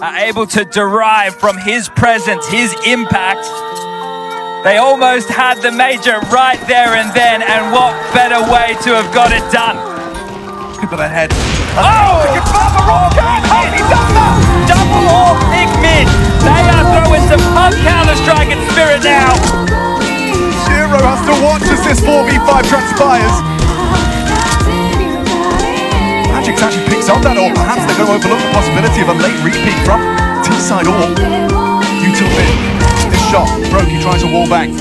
are able to derive from his presence, his impact. They almost had the major right there and then, and what better way to have got it done? People ahead. Oh! Has he done that? Double or big mid. They are throwing some punk Counter-Strike in spirit now. Zero has to watch as this 4v5 transpires. Magic's actually picks up that, or perhaps they're going to overlook the possibility of a late repeat from T-side or U2 mid. This shot, Brokey tries a wall bang.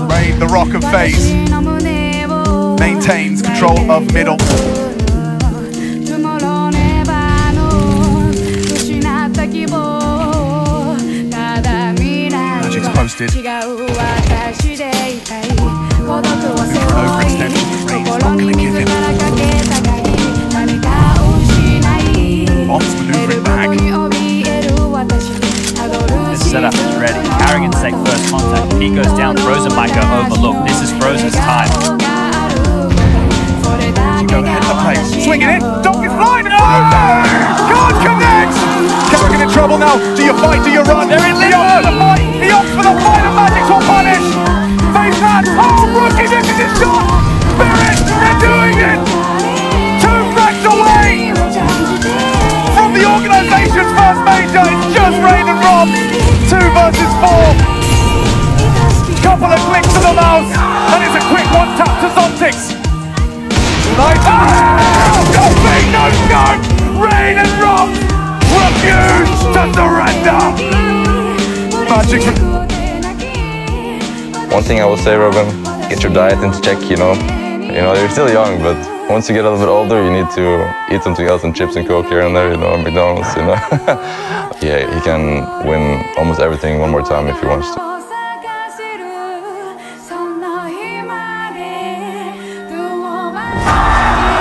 Raid, the rock of FaZe, maintains control of middle. Magic's posted. Overextension, Raid's not going to give him. Bombs maneuvering back. The setup is ready. Carrigan's take first contact. If he goes down, Frozen might go overlooked. This is Frozen's time. Go ahead of the play. Swing it in. Don't be flying. Oh! Can't connect. Carrigan in trouble now. Do you fight? Do you run? They're in limbo. He opts for the fight and Magic will punish. FaZe hands. Oh, Rookie, this is his shot. Spirit, they're doing it. 2 frags away from the organization's first major. It's just Raid and Rob. 2 versus 4. Couple of clicks to the mouse, and it's a quick one tap to Zontics. Nice. Oh, no big, no scope. Raid and Rob refuse to surrender. Magic. One thing I will say, Robin, get your diet into check, you know. You're still young, but once you get a little bit older, you need to eat something else, and chips and Coke here and there, McDonald's, Yeah, he can win almost everything one more time if he wants to.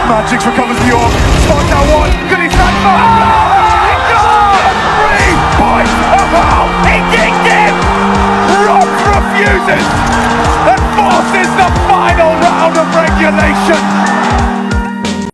Magic recovers the orb. Spot now one. Could he stand for? Oh my God! 3 points about. He kicked him. Rob refuses and forces the final round of regulation.